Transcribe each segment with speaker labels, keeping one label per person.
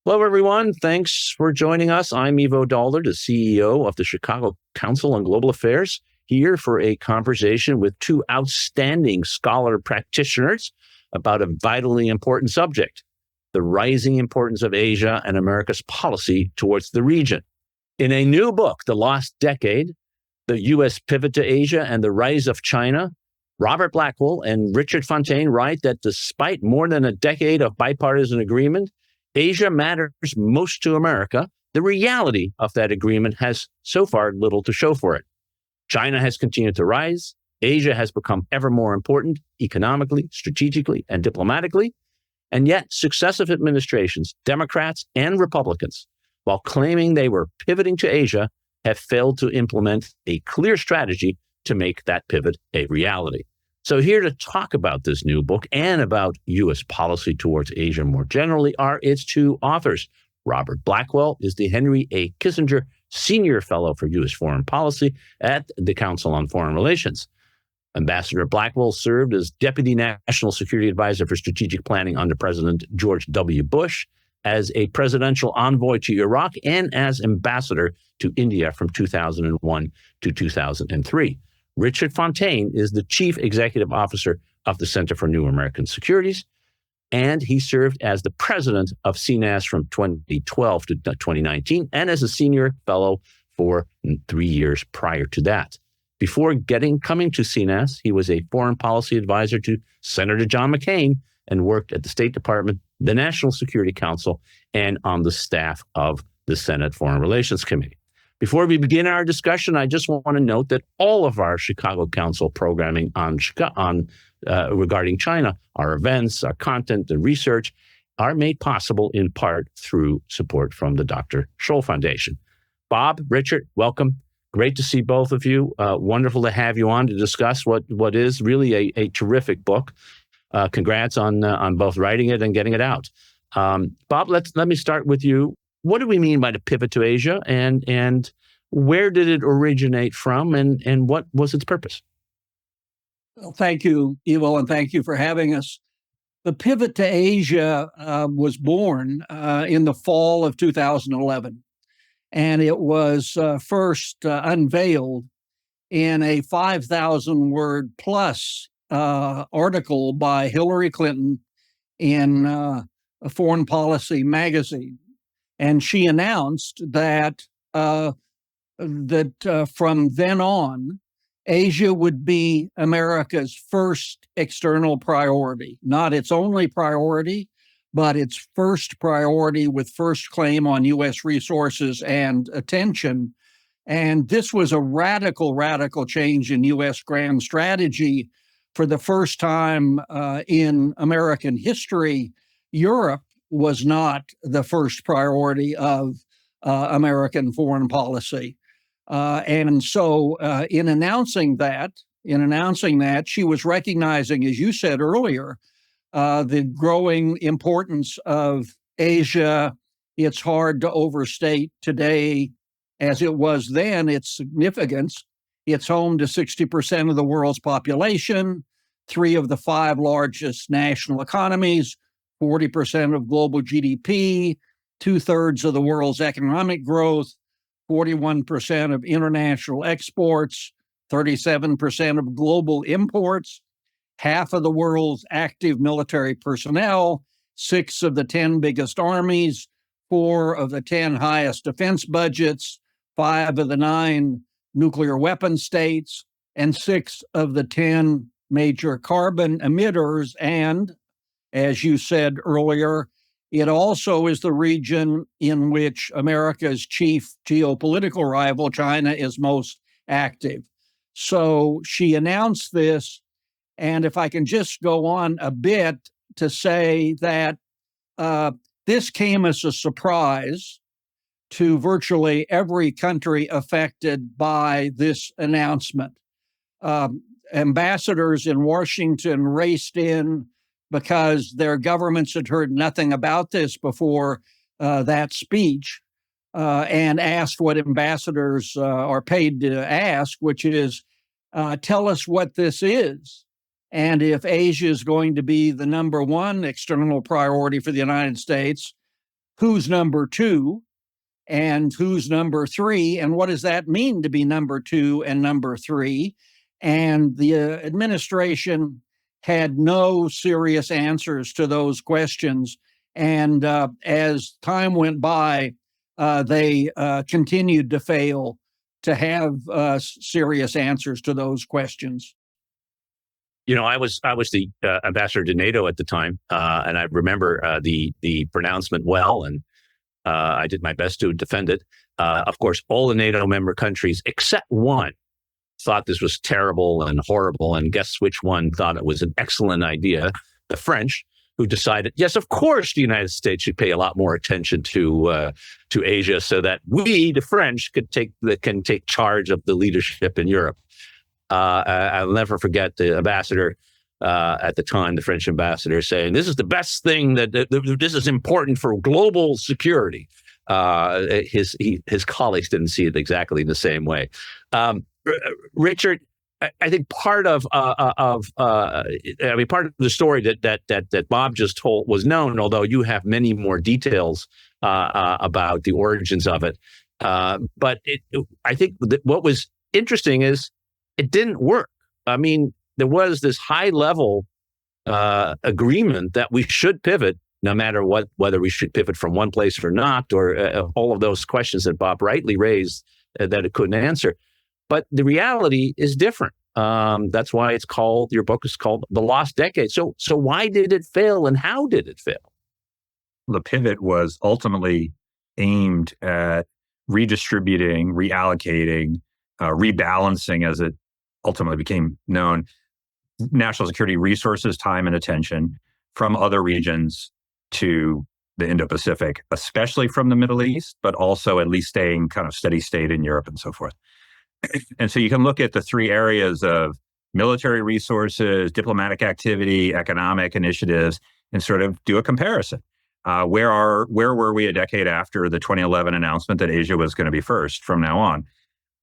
Speaker 1: Hello, everyone. Thanks for joining us. I'm Ivo Daalder, the CEO of the Chicago Council on Global Affairs, here for a conversation with two outstanding scholar practitioners about a vitally important subject, the rising importance of Asia and America's policy towards the region. In a new book, The Lost Decade, The U.S. Pivot to Asia and the Rise of China, Robert Blackwill and Richard Fontaine write that despite more than a decade of bipartisan agreement, Asia matters most to America. The reality of that agreement has so far little to show for it. China has continued to rise. Asia has become ever more important economically, strategically, and diplomatically. And yet, successive administrations, Democrats and Republicans, while claiming they were pivoting to Asia, have failed to implement a clear strategy to make that pivot a reality. So here to talk about this new book and about U.S. policy towards Asia more generally are its two authors. Robert Blackwill is the Henry A. Kissinger Senior Fellow for U.S. Foreign Policy at the Council on Foreign Relations. Ambassador Blackwill served as Deputy National Security Advisor for Strategic Planning under President George W. Bush, as a presidential envoy to Iraq, and as ambassador to India from 2001 to 2003. Richard Fontaine is the Chief Executive Officer of the Center for New American Securities, and he served as the president of CNAS from 2012 to 2019 and as a senior fellow for 3 years prior to that. Before coming to CNAS, he was a foreign policy advisor to Senator John McCain and worked at the State Department, the National Security Council, and on the staff of the Senate Foreign Relations Committee. Before we begin our discussion, I just want to note that all of our Chicago Council programming regarding China, our events, our content, and research are made possible in part through support from the Dr. Scholl Foundation. Bob, Richard, welcome. Great to see both of you. Wonderful to have you on to discuss what is really a terrific book. Congrats on both writing it and getting it out. Bob, let me start with you. What do we mean by the pivot to Asia, and where did it originate from, and what was its purpose?
Speaker 2: Well, thank you, Ivo, and thank you for having us. The pivot to Asia was born in the fall of 2011, and it was first unveiled in a 5,000-word plus article by Hillary Clinton in a Foreign Policy magazine. And she announced that from then on, Asia would be America's first external priority, not its only priority, but its first priority with first claim on U.S. resources and attention. And this was a radical change in U.S. grand strategy. For the first time in American history, Europe was not the first priority of American foreign policy. And so in announcing that, she was recognizing, as you said earlier, the growing importance of Asia. It's hard to overstate today, as it was then, its significance. It's home to 60% of the world's population, 3 of the 5 largest national economies, 40% of global GDP, 2/3 of the world's economic growth, 41% of international exports, 37% of global imports, half of the world's active military personnel, 6 of the 10 biggest armies, 4 of the 10 highest defense budgets, 5 of the 9 nuclear weapon states, and 6 of the 10 major carbon emitters. And as you said earlier, it also is the region in which America's chief geopolitical rival, China, is most active. So she announced this, and if I can just go on a bit to say that this came as a surprise to virtually every country affected by this announcement. Ambassadors in Washington raced in because their governments had heard nothing about this before that speech, and asked what ambassadors are paid to ask, which is, tell us what this is. And if Asia is going to be the number one external priority for the United States, who's number two and who's number three, and what does that mean to be number two and number three? And the administration had no serious answers to those questions. And as time went by, they continued to fail to have serious answers to those questions.
Speaker 1: I was the ambassador to NATO at the time, and I remember the pronouncement well, and I did my best to defend it. Of course, all the NATO member countries except one thought this was terrible and horrible, and guess which one thought it was an excellent idea? The French, who decided, yes, of course, the United States should pay a lot more attention to Asia, so that we, the French, can take charge of the leadership in Europe. I'll never forget the ambassador at the time, the French ambassador, saying, "This is the best thing that this is important for global security." His colleagues didn't see it exactly the same way. Richard, I think part of the story that Bob just told was known, although you have many more details about the origins of it. But I think what was interesting is it didn't work. I mean, there was this high-level agreement that we should pivot, no matter whether we should pivot from one place or not, or all of those questions that Bob rightly raised that it couldn't answer. But the reality is different. That's why your book is called The Lost Decade. So why did it fail, and how did it fail?
Speaker 3: The pivot was ultimately aimed at redistributing, reallocating, rebalancing, as it ultimately became known, national security resources, time, and attention from other regions to the Indo-Pacific, especially from the Middle East, but also at least staying kind of steady state in Europe and so forth. And so you can look at the three areas of military resources, diplomatic activity, economic initiatives, and sort of do a comparison. Where were we a decade after the 2011 announcement that Asia was going to be first from now on?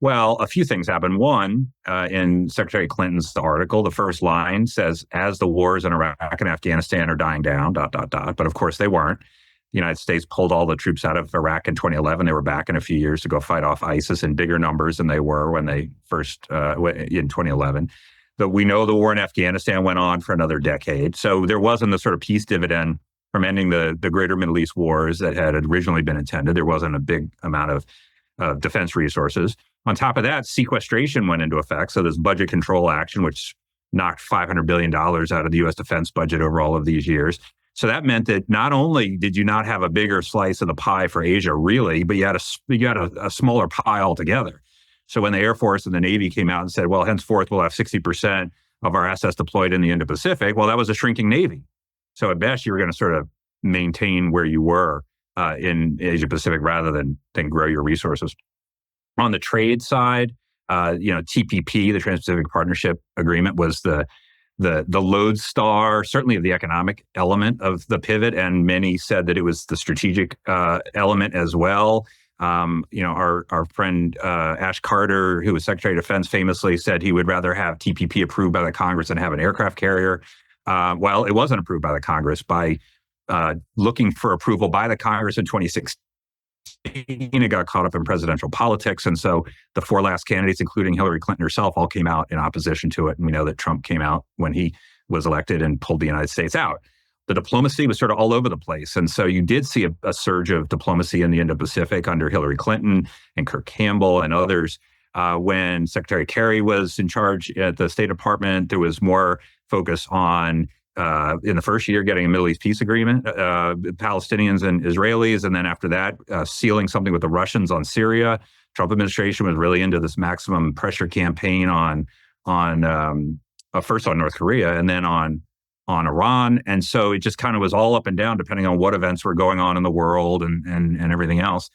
Speaker 3: Well, a few things happened. One, in Secretary Clinton's article, the first line says, as the wars in Iraq and Afghanistan are dying down, ... But of course they weren't. The United States pulled all the troops out of Iraq in 2011. They were back in a few years to go fight off ISIS in bigger numbers than they were when they first, in 2011. But we know the war in Afghanistan went on for another decade. So there wasn't the sort of peace dividend from ending the greater Middle East wars that had originally been intended. There wasn't a big amount of defense resources. On top of that, sequestration went into effect. So this budget control action, which knocked $500 billion out of the U.S. defense budget over all of these years. So that meant that not only did you not have a bigger slice of the pie for Asia, really, but you had a smaller pie altogether. So when the Air Force and the Navy came out and said, well, henceforth, we'll have 60% of our assets deployed in the Indo-Pacific, well, that was a shrinking Navy. So at best, you were going to sort of maintain where you were in Asia-Pacific rather than grow your resources. On the trade side, TPP, the Trans-Pacific Partnership Agreement, was the lodestar, certainly of the economic element of the pivot, and many said that it was the strategic element as well. Our friend Ash Carter, who was Secretary of Defense, famously said he would rather have TPP approved by the Congress than have an aircraft carrier. Well, it wasn't approved by the Congress. By looking for approval by the Congress in 2016, it got caught up in presidential politics. And so the four last candidates, including Hillary Clinton herself, all came out in opposition to it. And we know that Trump came out when he was elected and pulled the United States out. The diplomacy was sort of all over the place. And so you did see a surge of diplomacy in the Indo-Pacific under Hillary Clinton and Kirk Campbell and others. When Secretary Kerry was in charge at the State Department, there was more focus on in the first year, getting a Middle East peace agreement, Palestinians and Israelis, and then after that, sealing something with the Russians on Syria. Trump administration was really into this maximum pressure campaign on first on North Korea and then on Iran. And so it just kind of was all up and down depending on what events were going on in the world and everything else.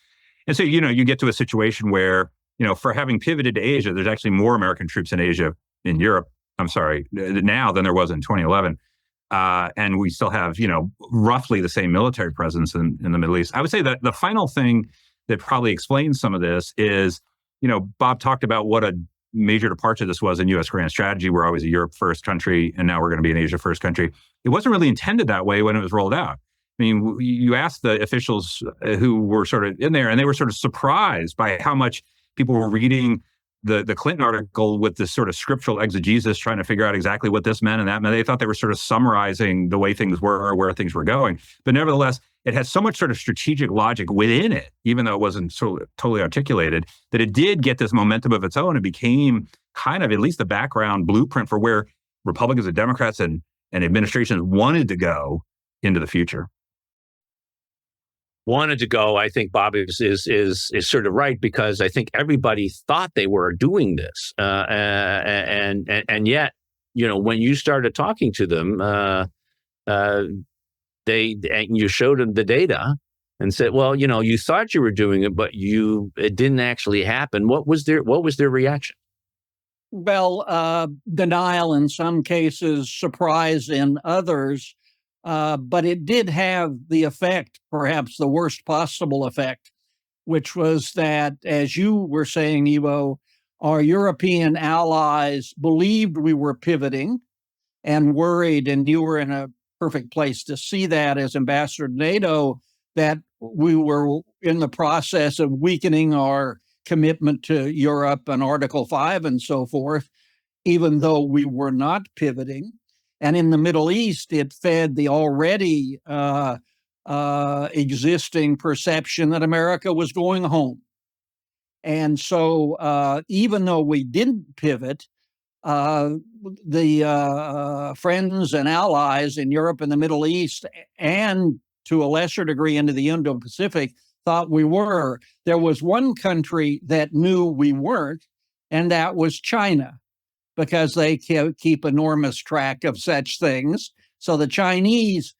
Speaker 3: And so, you get to a situation where, for having pivoted to Asia, there's actually more American troops in Europe, now than there was in 2011. And we still have, roughly the same military presence in the Middle East. I would say that the final thing that probably explains some of this is, Bob talked about what a major departure this was in U.S. grand strategy. We're always a Europe first country, and now we're going to be an Asia first country. It wasn't really intended that way when it was rolled out. mean, you asked the officials who were sort of in there, and they were sort of surprised by how much people were reading the Clinton article with this sort of scriptural exegesis, trying to figure out exactly what this meant and that meant. They thought they were sort of summarizing the way things were or where things were going. But nevertheless, it has so much sort of strategic logic within it, even though it wasn't so totally articulated, that it did get this momentum of its own. It became kind of at least the background blueprint for where Republicans and Democrats and administrations wanted to go into the future.
Speaker 1: Wanted to go, I think Bob is sort of right, because I think everybody thought they were doing this, and yet, when you started talking to them, you showed them the data and said, well, you thought you were doing it, but it didn't actually happen. What was their reaction?
Speaker 2: Well, denial in some cases, surprise in others. But it did have the effect, perhaps the worst possible effect, which was that, as you were saying, Ivo, our European allies believed we were pivoting and worried, and you were in a perfect place to see that as ambassador to NATO, that we were in the process of weakening our commitment to Europe and Article 5 and so forth, even though we were not pivoting. And in the Middle East, it fed the already existing perception that America was going home. And so even though we didn't pivot, the friends and allies in Europe and the Middle East, and to a lesser degree into the Indo-Pacific, thought we were. There was one country that knew we weren't, and that was China, because they keep enormous track of such things. So the Chinese,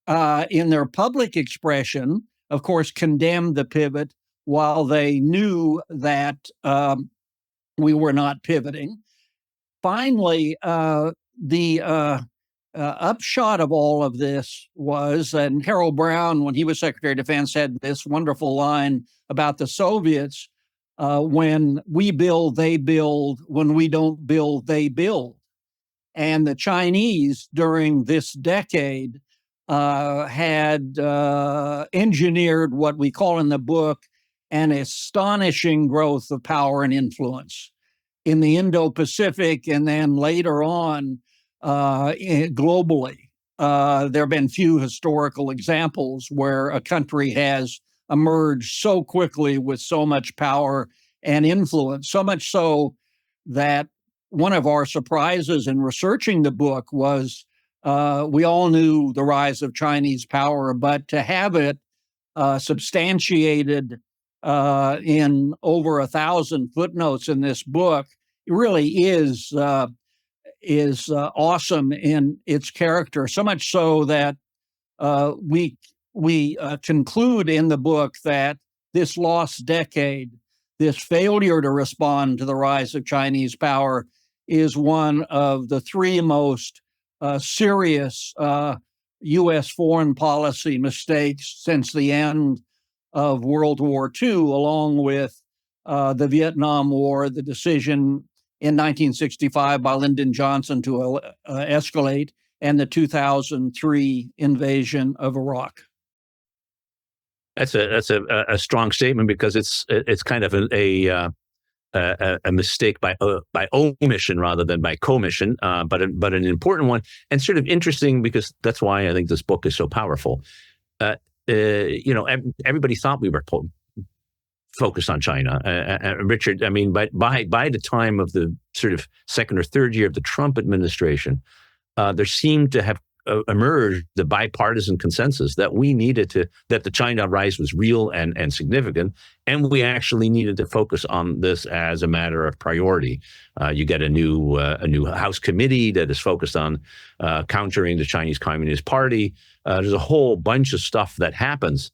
Speaker 2: in their public expression, of course, condemned the pivot while they knew that we were not pivoting. Finally, the upshot of all of this was, and Harold Brown, when he was Secretary of Defense, had this wonderful line about the Soviets, when we build, they build. When we don't build, they build. And the Chinese, during this decade, had engineered what we call in the book an astonishing growth of power and influence in the Indo-Pacific, and then later on globally. There have been few historical examples where a country has emerged so quickly with so much power and influence, so much so that one of our surprises in researching the book was we all knew the rise of Chinese power, but to have it substantiated in over 1,000 footnotes in this book, it really is awesome in its character. So much so that we conclude in the book that this lost decade, this failure to respond to the rise of Chinese power, is one of the three most serious U.S. foreign policy mistakes since the end of World War II, along with the Vietnam War, the decision in 1965 by Lyndon Johnson to escalate, and the 2003 invasion of Iraq.
Speaker 1: That's a strong statement, because it's kind of a mistake by omission rather than by commission, but an important one, and sort of interesting, because that's why I think this book is so powerful. Everybody thought we were focused on China. Richard, I mean, by the time of the sort of second or third year of the Trump administration, there seemed to have emerged the bipartisan consensus that that the China rise was real and significant, and we actually needed to focus on this as a matter of priority. You get a new House committee that is focused on countering the Chinese Communist Party. There's a whole bunch of stuff that happens.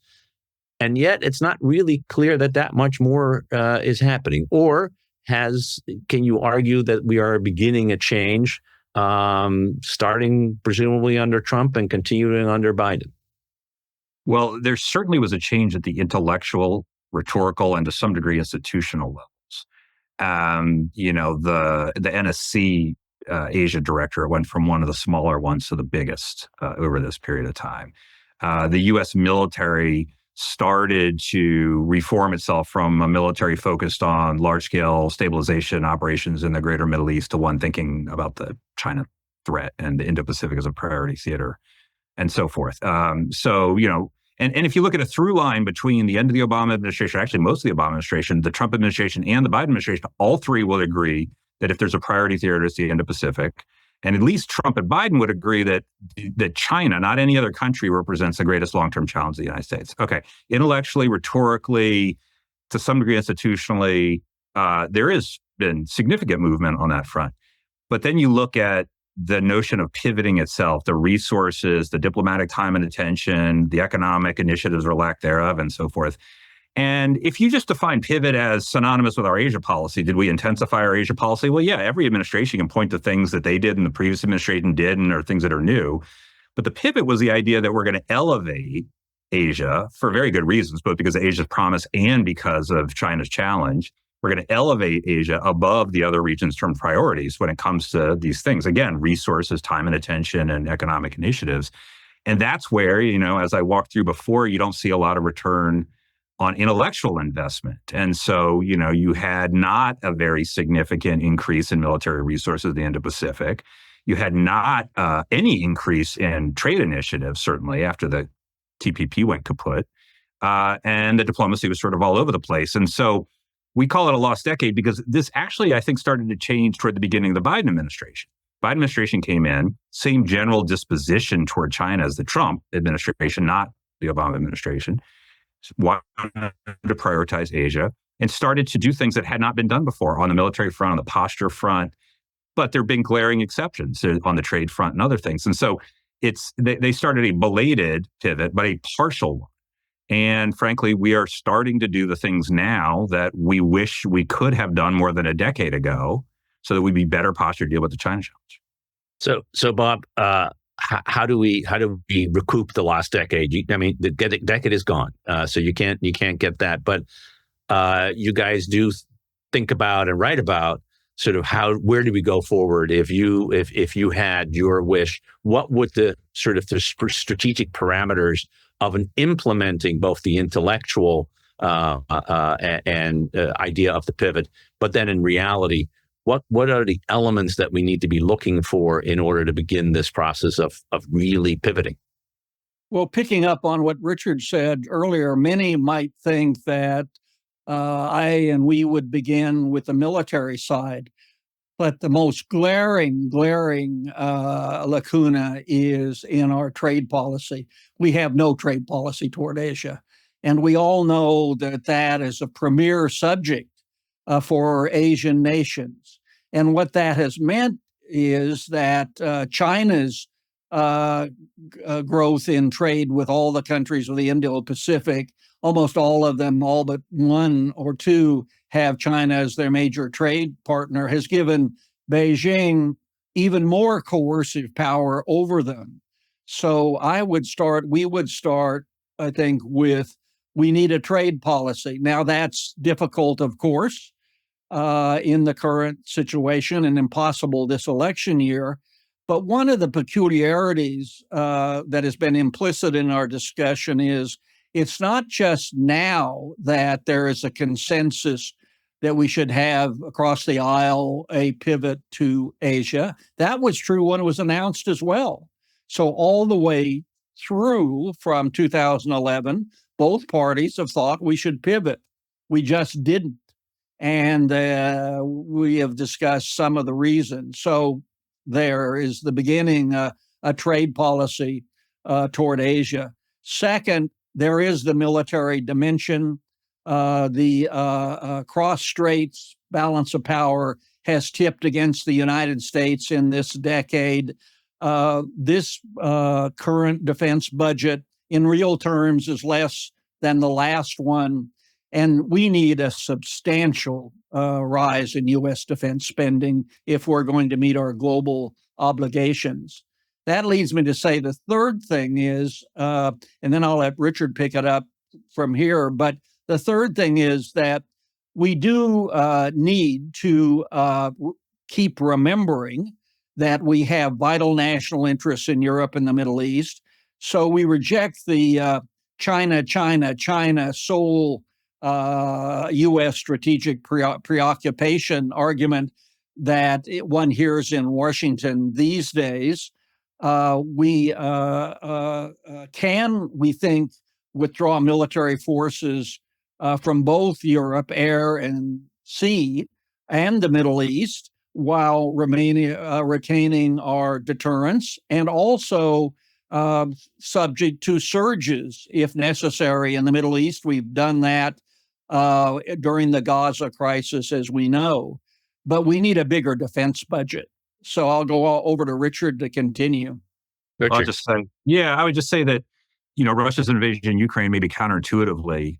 Speaker 1: And yet it's not really clear that much more is happening. Or can you argue that we are beginning a change, starting presumably under Trump and continuing under Biden?
Speaker 3: Well, there certainly was a change at the intellectual, rhetorical, and to some degree institutional levels. The NSC Asia director went from one of the smaller ones to the biggest over this period of time. the U.S. military started to reform itself from a military focused on large-scale stabilization operations in the greater Middle East to one thinking about the China threat and the Indo-Pacific as a priority theater and so forth. And if you look at a through line between the end of the Obama administration, actually most of the Obama administration, the Trump administration, and the Biden administration, all three will agree that if there's a priority theater, it's the Indo-Pacific. And at least Trump and Biden would agree that China, not any other country, represents the greatest long-term challenge of the United States. Okay, intellectually, rhetorically, to some degree institutionally, there has been significant movement on that front. But then you look at the notion of pivoting itself, the resources, the diplomatic time and attention, the economic initiatives or lack thereof, and so forth. And if you just define pivot as synonymous with our Asia policy, did we intensify our Asia policy? Well, yeah, every administration can point to things that they did and the previous administration didn't, or things that are new. But the pivot was the idea that we're going to elevate Asia for very good reasons, both because of Asia's promise and because of China's challenge. We're going to elevate Asia above the other region's term priorities when it comes to these things. Again, resources, time and attention, and economic initiatives. And that's where, as I walked through before, you don't see a lot of return on intellectual investment. And so, you had not a very significant increase in military resources at the Indo-Pacific. You had not any increase in trade initiatives, certainly after the TPP went kaput. And the diplomacy was sort of all over the place. And so we call it a lost decade because this actually, I think, started to change toward the beginning of the Biden administration. Biden administration came in, same general disposition toward China as the Trump administration, not the Obama administration. Wanted to prioritize Asia and started to do things that had not been done before on the military front, on the posture front, but there have been glaring exceptions on the trade front and other things. And so they started a belated pivot, but a partial one. And frankly, we are starting to do the things now that we wish we could have done more than a decade ago so that we'd be better postured to deal with the China challenge.
Speaker 1: So Bob, how do we recoup the lost decade? The decade is gone, so you can't get that. But you guys do think about and write about sort of where do we go forward? If you had your wish, what would the sort of the strategic parameters of implementing both the intellectual and idea of the pivot, but then in reality, what are the elements that we need to be looking for in order to begin this process of really pivoting?
Speaker 2: Well, picking up on what Richard said earlier, many might think that we would begin with the military side. But the most glaring lacuna is in our trade policy. We have no trade policy toward Asia. And we all know that is a premier subject for Asian nations. And what that has meant is that China's growth in trade with all the countries of the Indo-Pacific, almost all of them, all but one or two, have China as their major trade partner, has given Beijing even more coercive power over them. So we would start, I think, with we need a trade policy. Now that's difficult, of course, in the current situation and impossible this election year. But one of the peculiarities that has been implicit in our discussion is it's not just now that there is a consensus that we should have across the aisle a pivot to Asia. That was true when it was announced as well. So all the way through from 2011, both parties have thought we should pivot. We just didn't. And we have discussed some of the reasons. So there is the beginning, a trade policy toward Asia. Second, there is the military dimension. The cross-straits balance of power has tipped against the United States in this decade. This current defense budget, in real terms, is less than the last one. And we need a substantial rise in U.S. defense spending if we're going to meet our global obligations. That leads me to say the third thing is, and then I'll let Richard pick it up from here, but the third thing is that we do need to keep remembering that we have vital national interests in Europe and the Middle East. So we reject the China, China, China, sole U.S. strategic preoccupation argument that one hears in Washington these days. We can, we think, withdraw military forces from both Europe, air and sea, and the Middle East, while retaining our deterrence, and also subject to surges if necessary in the Middle East. We've done that during the Gaza crisis, as we know. But we need a bigger defense budget. So I'll go over to Richard to continue.
Speaker 1: Richard.
Speaker 3: I'll just say, I would just say that, Russia's invasion in Ukraine, maybe counterintuitively,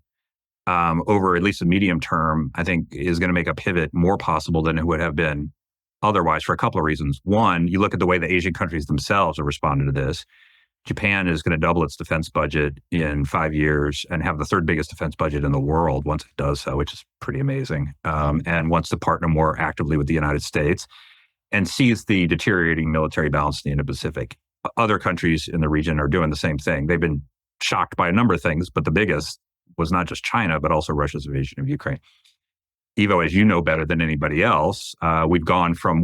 Speaker 3: over at least the medium term, I think is going to make a pivot more possible than it would have been otherwise for a couple of reasons. One, you look at the way the Asian countries themselves have responded to this. Japan is going to double its defense budget in 5 years and have the third biggest defense budget in the world once it does so, which is pretty amazing, and wants to partner more actively with the United States and sees the deteriorating military balance in the Indo-Pacific. Other countries in the region are doing the same thing. They've been shocked by a number of things, but the biggest was not just China, but also Russia's invasion of Ukraine. Ivo, as you know better than anybody else, we've gone from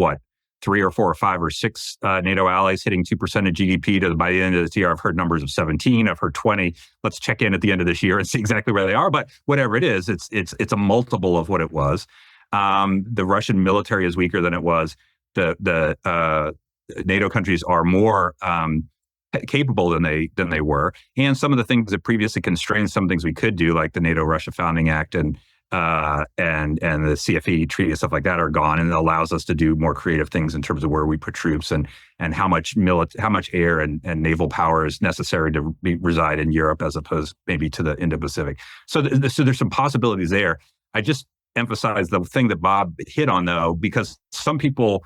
Speaker 3: 3 or 4 or 5 or 6 NATO allies hitting 2% of GDP to by the end of this year, I've heard numbers of 17, I've heard 20. Let's check in at the end of this year and see exactly where they are. But whatever it is, it's a multiple of what it was. The Russian military is weaker than it was. The NATO countries are more capable than they were, and some of the things that previously constrained some things we could do, like the NATO-Russia Founding Act and the CFE treaty and stuff like that, are gone, and it allows us to do more creative things in terms of where we put troops and how much air and naval power is necessary to reside in Europe as opposed maybe to the Indo-Pacific. So there's some possibilities there. I just emphasize the thing that Bob hit on, though, because some people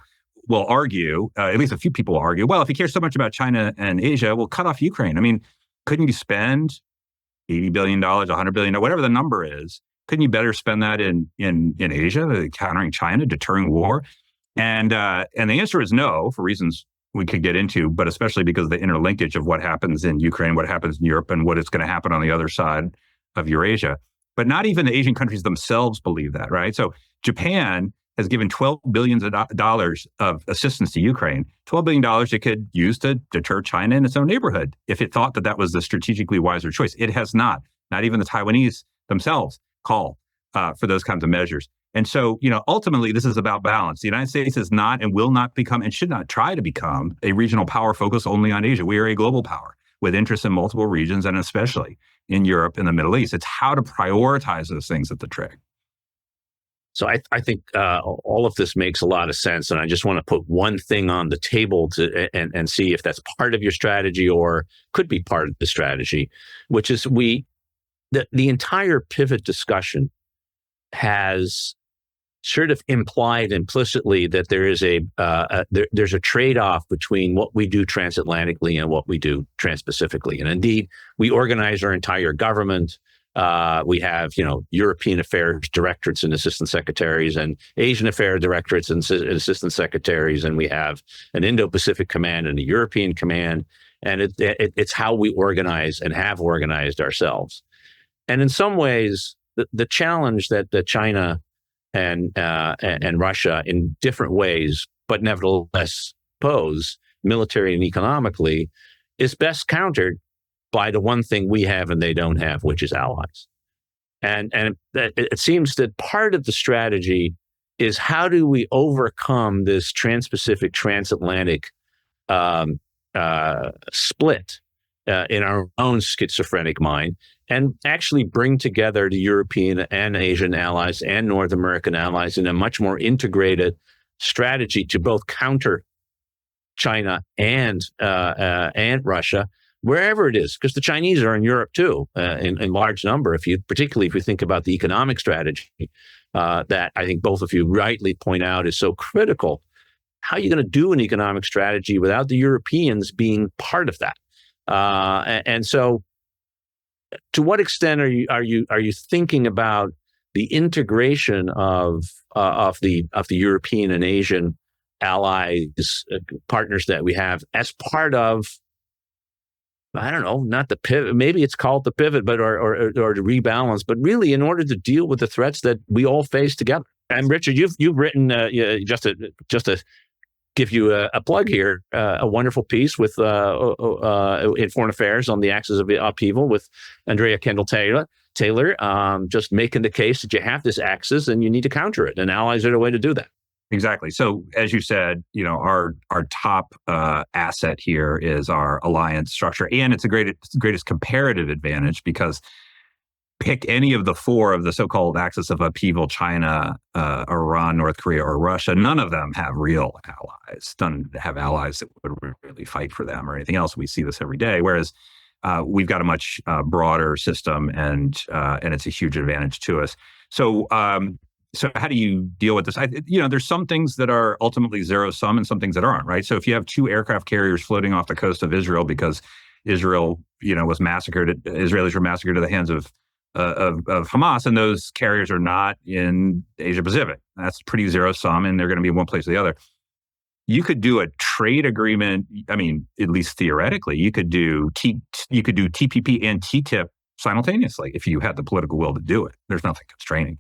Speaker 3: will argue, at least a few people will argue, well, if you care so much about China and Asia, we'll cut off Ukraine. I mean, couldn't you spend $80 billion, $100 billion, whatever the number is? Couldn't you better spend that in Asia, countering China, deterring war? And the answer is no, for reasons we could get into, but especially because of the interlinkage of what happens in Ukraine, what happens in Europe, and what is going to happen on the other side of Eurasia. But not even the Asian countries themselves believe that, right? So Japan has given $12 billion of assistance to Ukraine, $12 billion it could use to deter China in its own neighborhood if it thought that that was the strategically wiser choice. It has not. Not even the Taiwanese themselves call for those kinds of measures. And so, ultimately, this is about balance. The United States is not and will not become and should not try to become a regional power focused only on Asia. We are a global power with interests in multiple regions, and especially in Europe and the Middle East. It's how to prioritize those things that's the trick.
Speaker 1: So I think all of this makes a lot of sense, and I just want to put one thing on the table and see if that's part of your strategy or could be part of the strategy, which is the entire pivot discussion has sort of implied implicitly that there is there's a trade-off between what we do transatlantically and what we do transpacifically, and indeed we organize our entire government. We have, European affairs directorates and assistant secretaries, and Asian affairs directorates and assistant secretaries, and we have an Indo-Pacific command and a European command, and it's how we organize and have organized ourselves. And in some ways, the challenge that China and Russia, in different ways, but nevertheless pose military and economically, is best countered by the one thing we have and they don't have, which is allies. And it seems that part of the strategy is how do we overcome this trans-Pacific, transatlantic split in our own schizophrenic mind, and actually bring together the European and Asian allies and North American allies in a much more integrated strategy to both counter China and Russia, wherever it is, because the Chinese are in Europe too, in large number. Particularly if you think about the economic strategy that I think both of you rightly point out is so critical. How are you going to do an economic strategy without the Europeans being part of that? And so, to what extent are you thinking about the integration of the European and Asian allies, partners that we have, as part of I don't know, not the pivot. Maybe it's called the pivot, but or to rebalance. But really, in order to deal with the threats that we all face together. And Richard, you've written just to give you a plug here, a wonderful piece with in Foreign Affairs on the axis of upheaval with Andrea Kendall Taylor, just making the case that you have this axis and you need to counter it, and allies are the way to do that.
Speaker 3: Exactly. So, as you said, our top asset here is our alliance structure, and it's the greatest comparative advantage because pick any of the four of the so-called axis of upheaval: China, Iran, North Korea, or Russia. None of them have real allies. None have allies that would really fight for them or anything else. We see this every day. Whereas we've got a much broader system, and it's a huge advantage to us. So. So how do you deal with this? There's some things that are ultimately zero sum and some things that aren't, right? So if you have two aircraft carriers floating off the coast of Israel because Israel, was massacred, Israelis were massacred at the hands of Hamas, and those carriers are not in Asia Pacific, that's pretty zero sum, and they're going to be in one place or the other. You could do a trade agreement. I mean, at least theoretically, you could do TPP and TTIP simultaneously if you had the political will to do it. There's nothing constraining.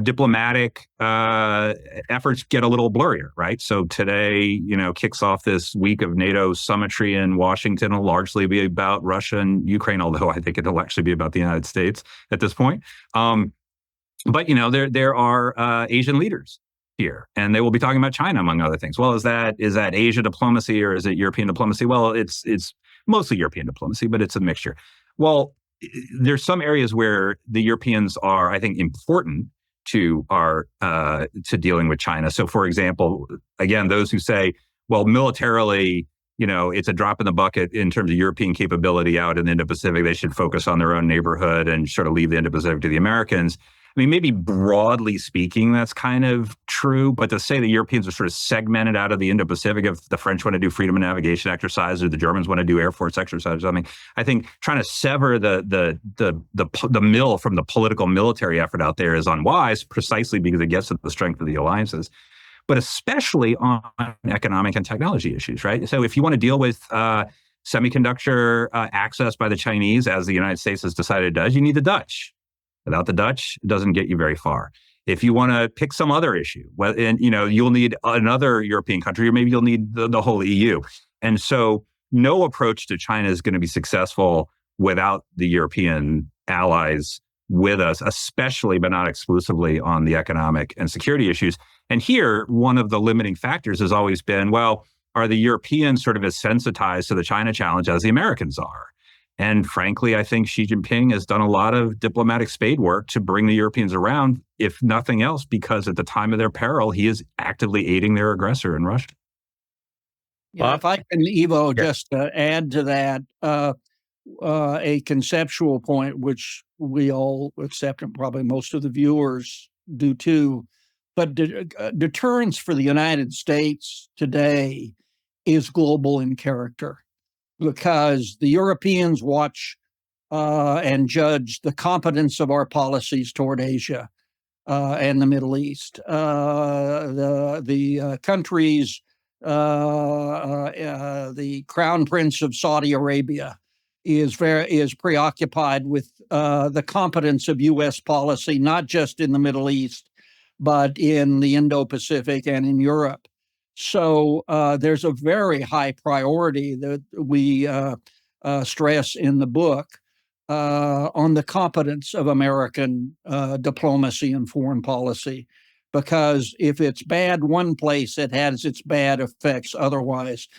Speaker 3: Diplomatic efforts get a little blurrier, right? So today, kicks off this week of NATO summitry in Washington. Will largely be about Russia and Ukraine, although I think it'll actually be about the United States at this point. But there are Asian leaders here, and they will be talking about China, among other things. Well, is that Asia diplomacy or is it European diplomacy? Well, it's mostly European diplomacy, but it's a mixture. Well, there's some areas where the Europeans are, I think, important to dealing with China. So, for example, again, those who say, well, militarily, it's a drop in the bucket in terms of European capability out in the Indo-Pacific. They should focus on their own neighborhood and sort of leave the Indo-Pacific to the Americans. I mean, maybe broadly speaking, that's kind of true. But to say the Europeans are sort of segmented out of the Indo-Pacific, if the French want to do freedom of navigation exercises or the Germans want to do Air Force exercises, I think trying to sever the mill from the political military effort out there is unwise, precisely because it gets at the strength of the alliances, but especially on economic and technology issues, right? So if you want to deal with semiconductor access by the Chinese, as the United States has decided it does, you need the Dutch. Without the Dutch, it doesn't get you very far. If you want to pick some other issue, well, and you'll need another European country, or maybe you'll need the whole EU. And so, no approach to China is going to be successful without the European allies with us, especially but not exclusively on the economic and security issues. And here, one of the limiting factors has always been, well, are the Europeans sort of as sensitized to the China challenge as the Americans are? And frankly, I think Xi Jinping has done a lot of diplomatic spade work to bring the Europeans around, if nothing else, because at the time of their peril, he is actively aiding their aggressor in Russia.
Speaker 2: If I can, Ivo, just add to that a conceptual point, which we all accept, and probably most of the viewers do too, but deterrence for the United States today is global in character, because the Europeans watch and judge the competence of our policies toward Asia and the Middle East. The countries, the Crown Prince of Saudi Arabia is preoccupied with the competence of U.S. policy, not just in the Middle East, but in the Indo-Pacific and in Europe. So there's a very high priority that we stress in the book on the competence of American diplomacy and foreign policy, because if it's bad one place, it has its bad effects otherwise.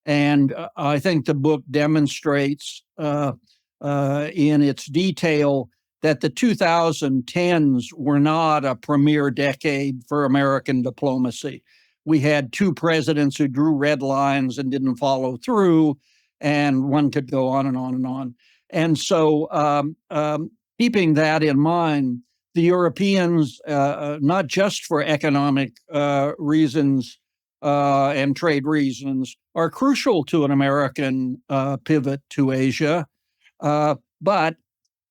Speaker 2: And I think the book demonstrates in its detail that the 2010s were not a premier decade for American diplomacy. We had two presidents who drew red lines and didn't follow through, and one could go on and on and on. And so keeping that in mind, the Europeans, not just for economic reasons and trade reasons, are crucial to an American pivot to Asia, but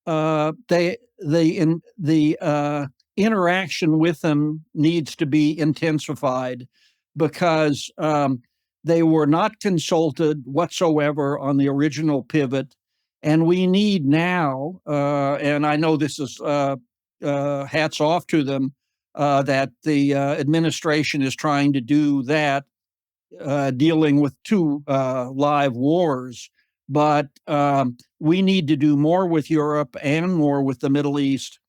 Speaker 2: the interaction with them needs to be intensified, because They were not consulted whatsoever on the original pivot. And we need now, and I know this is hats off to them, that the administration is trying to do that, dealing with two live wars. But we need to do more with Europe and more with the Middle East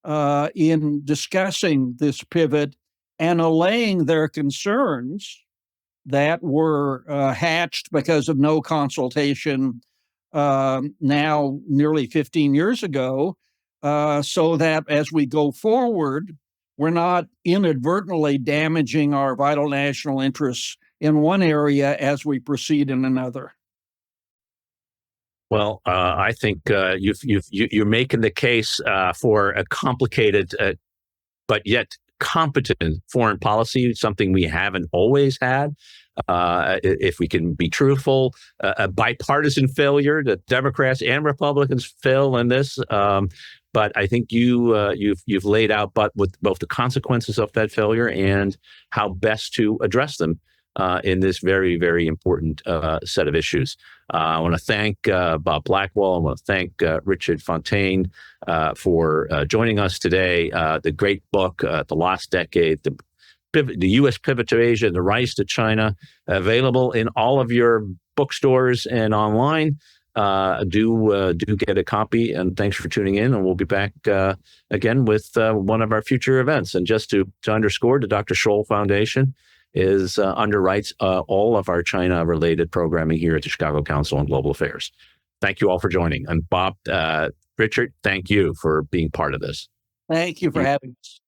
Speaker 2: in discussing this pivot and allaying their concerns that were hatched because of no consultation now nearly 15 years ago, so that as we go forward, we're not inadvertently damaging our vital national interests in one area as we proceed in another.
Speaker 1: Well, I think you're making the case for a complicated but yet competent foreign policy, something we haven't always had. If we can be truthful, a bipartisan failure that Democrats and Republicans fail in this. But I think you've laid out with both the consequences of that failure and how best to address them in this very, very important set of issues. I want to thank Bob Blackwill. I want to thank Richard Fontaine for joining us today. The great book, The Lost Decade, the U.S. Pivot to Asia, The Rise to China, available in all of your bookstores and online. Do get a copy, and thanks for tuning in. And we'll be back again with one of our future events. And just to underscore, the Dr. Scholl Foundation underwrites all of our China-related programming here at the Chicago Council on Global Affairs. Thank you all for joining. And Bob, Richard, thank you for being part of this.
Speaker 2: Thank you for having us.